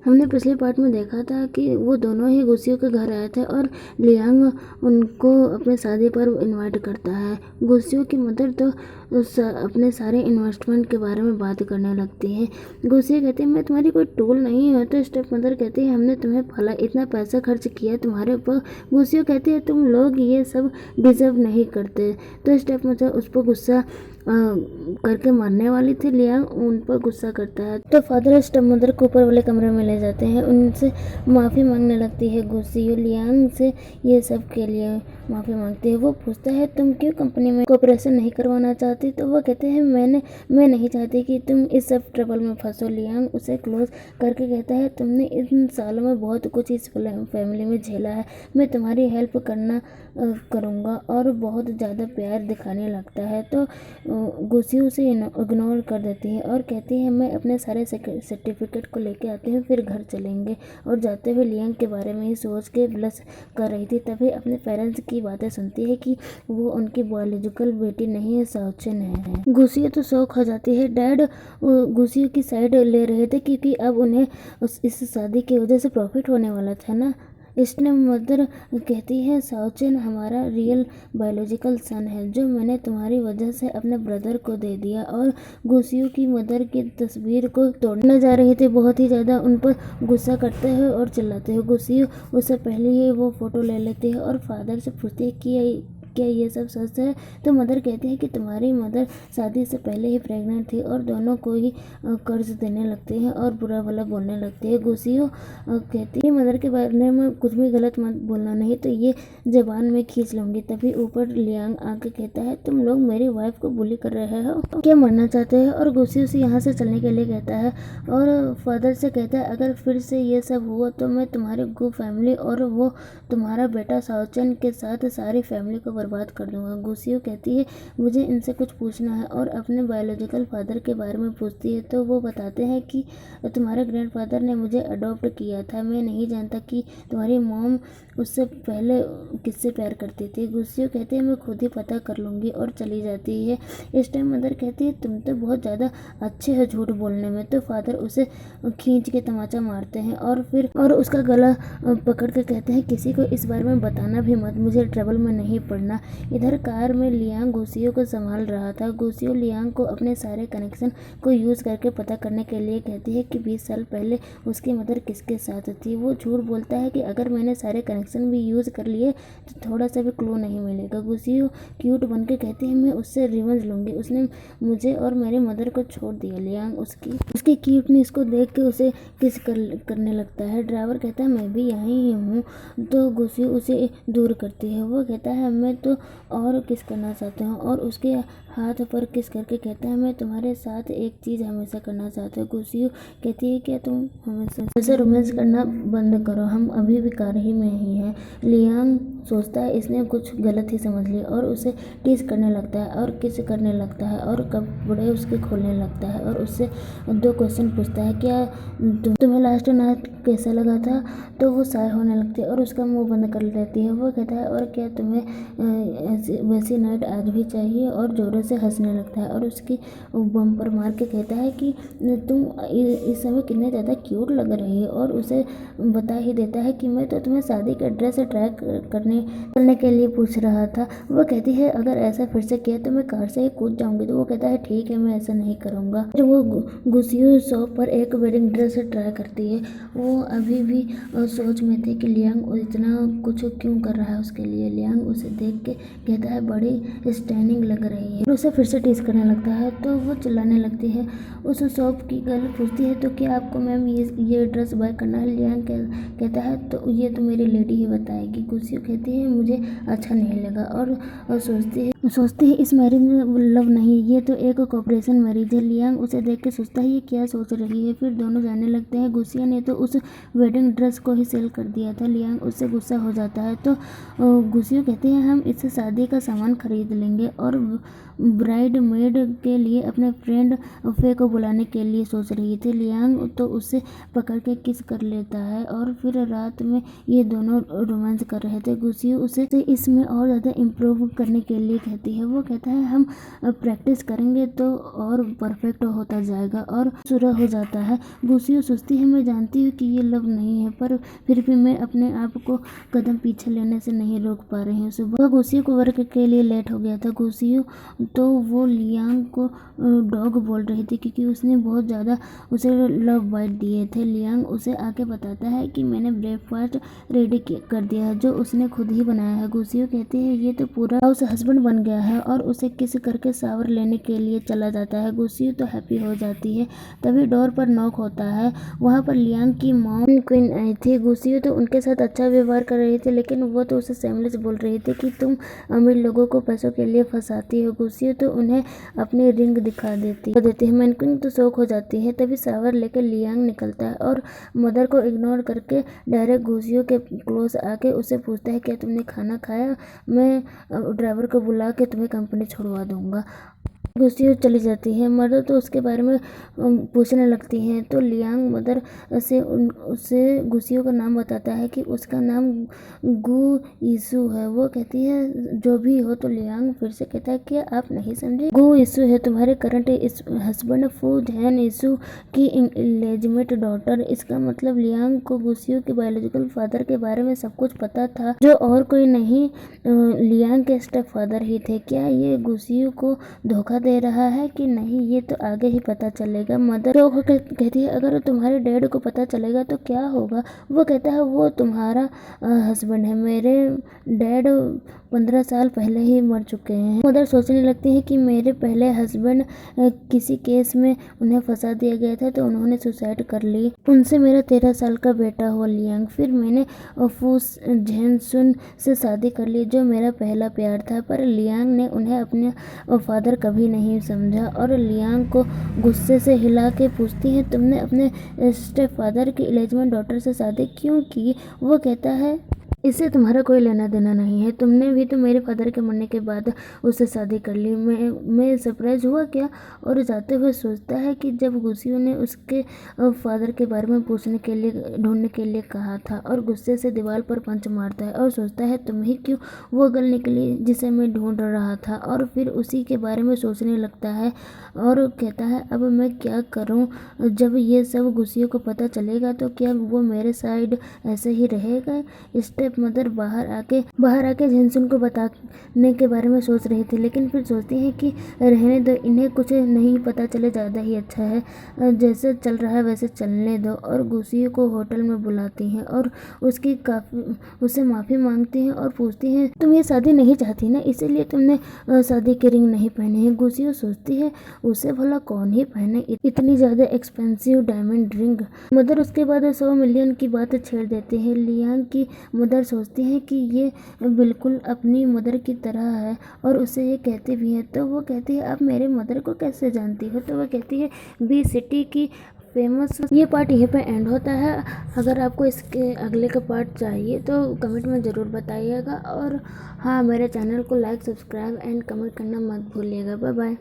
हमने पिछले पार्ट में देखा था कि वो दोनों ही गुसियों के घर आए थे और लियांग उनको अपने शादी पर इनवाइट करता है। गुसियों की मदर तो अपने सारे इन्वेस्टमेंट के बारे में बात करने लगती है। गुसिया कहती है मैं तुम्हारी कोई टूल नहीं हूँ। तो स्टेप मदर कहती है हमने तुम्हें फला इतना पैसा खर्च किया तुम्हारे ऊपर। गुसिया कहती है तुम लोग ये सब डिजर्व नहीं करते। तो स्टेप मदर उस पर गुस्सा करके मरने वाली थी। लियांग उन पर गुस्सा करता है तो फादर स्टेप मदर को ऊपर वाले कमरे में ले जाते हैं। उनसे माफ़ी मांगने लगती है गुसियो लियांग से ये सब के लिए माफ़ी मांगती है। वो पूछता है तुम क्यों कंपनी में कोऑपरेशन नहीं करवाना चाहती। तो वो कहते हैं मैं नहीं चाहती कि तुम इस सब ट्रबल में फंसो। लियांग उसे क्लोज करके कहता है तुमने इन सालों में बहुत कुछ इस फैमिली में झेला है। मैं तुम्हारी हेल्प करूँगा और बहुत ज़्यादा प्यार दिखाने लगता है। तो गुसी उसे इग्नोर कर देती है और कहती है मैं अपने सारे सर्टिफिकेट को लेके आती हूँ फिर घर चलेंगे। और जाते हुए लियांग के बारे में ही सोच के ब्लश कर रही थी तभी अपने पेरेंट्स की बातें सुनती है कि वो उनकी बायोलॉजिकल बेटी नहीं है, साओचन है। गुसी तो शौक हो जाती है। डैड गुसी की साइड ले रहे थे क्योंकि अब उन्हें इस शादी की वजह से प्रॉफिट होने वाला था ना। इसने मदर कहती है साओचन हमारा रियल बायोलॉजिकल सन है जो मैंने तुम्हारी वजह से अपने ब्रदर को दे दिया। और गुसियों की मदर की तस्वीर को तोड़ने जा रही थी। बहुत ही ज़्यादा उन पर गुस्सा करते हुए और चिल्लाते हुए। गुसियों उससे पहले ही वो फ़ोटो ले लेती है और फादर से पूछती है कि क्या ये सब सच है। तो मदर कहती है कि तुम्हारी मदर शादी से पहले ही प्रेग्नेंट थी और दोनों को ही कर्ज देने लगती है और बुरा भला बोलने लगती है। गुसियो कहती है मदर के बारे में कुछ भी गलत मत बोलना नहीं तो ये ज़बान में खींच लूँगी। तभी ऊपर लियांग आके कहता है तुम लोग मेरी वाइफ को बुली कर रहे हो, क्या मरना चाहते हो। और गुसियो से यहाँ से चलने के लिए कहता है और फादर से कहता है अगर फिर से ये सब हुआ तो मैं तुम्हारी गो फैमिली और वो तुम्हारा बेटा साओचन के साथ सारी फैमिली को बर्बाद कर दूंगा। गुसियो कहती है मुझे इनसे कुछ पूछना है और अपने बायोलॉजिकल फादर के बारे में पूछती है। तो वो बताते हैं कि तुम्हारे ग्रैंडफादर ने मुझे अडॉप्ट किया था। मैं नहीं जानता कि तुम्हारी मॉम उससे पहले किससे प्यार करती थी। गुसियो कहती है मैं खुद ही पता कर लूँगी और चली जाती है। इस टाइम मदर कहती है तुम तो बहुत ज़्यादा अच्छे हो झूठ बोलने में। तो फादर उसे खींच के तमाचा मारते हैं और उसका गला पकड़ के कहते हैं किसी को इस बारे में बताना भी मत, मुझे ट्रबल में नहीं पड़ना। इधर कार में लियांग गुसियो को संभाल रहा था। गुसियो लियांग को अपने सारे कनेक्शन को यूज़ करके पता करने के लिए कहती है कि 20 साल पहले उसकी मदर किसके साथ थी। वो झूठ बोलता है कि अगर मैंने सारे कनेक्शन भी यूज़ कर लिए तो थोड़ा सा भी क्लू नहीं मिलेगा। गुसियो क्यूट बन के कहती है मैं उससे रिवेंज लूँगी, उसने मुझे और मेरी मदर को छोड़ दिया। लियांग उसकी क्यूटनेस को देख के उसे किस करने लगता है। ड्राइवर कहता है मैं भी यहीं ही हूँ। तो गुसियो उसे दूर करती है। वो कहता है मैं तो और किस करना चाहता हूँ और उसके हाथ पर किस करके कहता है मैं तुम्हारे साथ एक चीज़ हमेशा करना चाहता हूँ। गुसियो कहती है क्या तुम हमेशा रोमांस करना बंद करो, हम अभी भी कार ही में ही हैं। लियांग सोचता है इसने कुछ गलत ही समझ लिया और उसे टीज करने लगता है और किस करने लगता है और कपड़े उसके खोलने लगता है और उससे 2 क्वेश्चन पूछता है क्या तुम्हें लास्ट नाइट कैसा लगा था। तो वो साय होने लगती है और उसका मुंह बंद कर देती है। वो कहता है और क्या तुम्हें वैसी नाइट आज भी चाहिए और जोरों से हंसने लगता है और उसकी बम पर मार के कहता है कि तुम इस समय कितने ज़्यादा क्यूट लग रही है और उसे बता ही देता है कि मैं तो तुम्हें शादी का ड्रेस ट्राई करने के लिए पूछ रहा था। वो कहती है अगर ऐसा फिर से किया तो मैं कार से ही कूद जाऊंगी। तो वो कहता है ठीक है मैं ऐसा नहीं करूँगा। जब वो गुसियो शॉप पर एक वेडिंग ड्रेस ट्राई करती है वो अभी भी सोच में थे कि लियांग इतना कुछ क्यों कर रहा है उसके लिए। लियांग उसे देख के कहता है बड़ी स्टैनिंग लग रही है और उसे फिर से टीज करने लगता है। तो वो चिल्लाने लगती है। उस शॉप की गर्ल पूछती है तो क्या आपको मैम ये ड्रेस बाय करना है। लियांग कहता है तो ये तो मेरी लेडी ही बताएगी। गुसियो कहती है मुझे अच्छा नहीं लगा और सोचती है इस मैरिज में लव नहीं, ये तो एक कॉपरेशन मैरिज है। लियांग उसे देख के सोचता है ये क्या सोच रही है। फिर दोनों जाने लगते हैं। गुसियो ने तो उस वेडिंग ड्रेस को ही सेल कर दिया था। लियांग उससे गुस्सा हो जाता है। तो गुसियो कहते हैं हम इससे शादी का सामान खरीद लेंगे और ब्राइड मेड के लिए अपने फ्रेंड फे को बुलाने के लिए सोच रही थी। लियांग तो उससे पकड़ के किस कर लेता है और फिर रात में ये दोनों रोमांस कर रहे थे। गुसियो उसे इसमें और ज़्यादा इम्प्रूव करने के लिए कहती है। वो कहता है हम प्रैक्टिस करेंगे तो और परफेक्ट होता जाएगा और शुरू हो जाता है। गुसियो सोचती है मैं जानती हूँ कि ये लव नहीं है, पर फिर भी मैं अपने आप को कदम पीछे लेने से नहीं रोक पा रही हूँ। सुबह गुसियो को वर्क के लिए लेट हो गया था। गुसियो तो वो लियांग को डॉग बोल रही थी क्योंकि उसने बहुत ज़्यादा उसे लव बाइट दिए थे। लियांग उसे आके बताता है कि मैंने ब्रेकफास्ट रेडी कर दिया है जो उसने खुद ही बनाया है। गुसियो कहती है ये तो पूरा हाउस हस्बैंड बन गया है और उसे किस करके शावर लेने के लिए चला जाता है। गुसियो तो हैप्पी हो जाती है। तभी डोर पर नॉक होता है। वहाँ पर लियांग की मॉम क्वीन आई थी। गुसियो तो उनके साथ अच्छा व्यवहार कर रही थी, लेकिन वो तो उसे सेमलेस बोल रही थी कि तुम अमीर लोगों को पैसों के लिए फंसाती हो। गुसियो तो उन्हें अपनी रिंग दिखा देती है। मैनक्वीन तो शौक हो जाती है। तभी शावर लेकर लियांग निकलता है और मदर को इग्नोर करके डायरेक्ट गुसियो के क्लोज आके उससे पूछता है क्या तुमने खाना खाया, मैं ड्राइवर को बुला के तुम्हें कंपनी छुड़वा दूंगा। गुसियो चली जाती है। मदर तो उसके बारे में पूछने लगती हैं तो लियांग मदर से उससे गुसियो का नाम बताता है कि उसका नाम गु यीशु है। वो कहती है जो भी हो। तो लियांग फिर से कहता है कि आप नहीं समझे, गु यीशु है तुम्हारे करंट हस्बैंड फू झैन यीशु की इलेजिमेट डॉटर। इसका मतलब लियांग को गुसियो के बायोलॉजिकल फादर के बारे में सब कुछ पता था, जो और कोई नहीं लियांग के स्टेप फादर ही थे। क्या ये गुसियो को धोखा दे रहा है कि नहीं, ये तो आगे ही पता चलेगा। मदर तो कहती है अगर तुम्हारे डैड को पता चलेगा तो क्या होगा। वो कहता है वो तुम्हारा हस्बैंड है, मेरे डैड 15 साल पहले ही मर चुके हैं। मदर सोचने लगती है कि मेरे पहले हस्बैंड किसी केस में उन्हें फंसा दिया गया था तो उन्होंने सुसाइड कर ली। उनसे मेरा 13 साल का बेटा हुआ लियांग। फिर मैंने फू झेनसुन से शादी कर ली जो मेरा पहला प्यार था, पर लियांग ने उन्हें अपने फादर कभी नहीं समझा। और लियांग को गुस्से से हिला के पूछती है तुमने अपने स्टेप फादर की इलेजिमेट डॉटर से शादी क्यों की। वो कहता है इससे तुम्हारा कोई लेना देना नहीं है, तुमने भी तो मेरे फादर के मरने के बाद उससे शादी कर ली। मैं सरप्राइज हुआ क्या। और जाते हुए सोचता है कि जब गुसियो ने उसके फादर के बारे में पूछने के लिए ढूंढने के लिए कहा था, और गुस्से से दीवार पर पंच मारता है और सोचता है तुम ही क्यों वो गर्ल निकली जिसे मैं ढूंढ रहा था। और फिर उसी के बारे में सोचने लगता है और कहता है अब मैं क्या करूं, जब ये सब गुसियो को पता चलेगा तो क्या वो मेरे साइड ऐसे ही रहेगा। स्टेप मदर बाहर आके झेनसुन को बताने के बारे में सोच रही थी, लेकिन फिर सोचती है कि रहने दो, इन्हें कुछ नहीं पता चले ज़्यादा ही अच्छा है, जैसे चल रहा है वैसे चलने दो। और गुसियो को होटल में बुलाती हैं और उससे माफ़ी मांगती हैं और पूछती हैं तुम ये शादी नहीं चाहती ना, इसीलिए तुमने शादी की रिंग नहीं पहनी है। गुसियो सोचती है उसे भला कौन ही पहने इतनी ज़्यादा एक्सपेंसिव डायमंड रिंग। मदर उसके बाद 100 मिलियन की बात छेड़ देते हैं। लियांग की मदर सोचती है कि ये बिल्कुल अपनी मदर की तरह है और उसे ये कहती भी है। तो वो कहती है आप मेरे मदर को कैसे जानती हो। तो वो कहती है बी सिटी की फेमस। ये पार्ट यहीं पे एंड होता है। अगर आपको इसके अगले का पार्ट चाहिए तो कमेंट में ज़रूर बताइएगा। और हाँ, मेरे चैनल को लाइक, सब्सक्राइब एंड कमेंट करना मत भूलिएगा। Bye bye.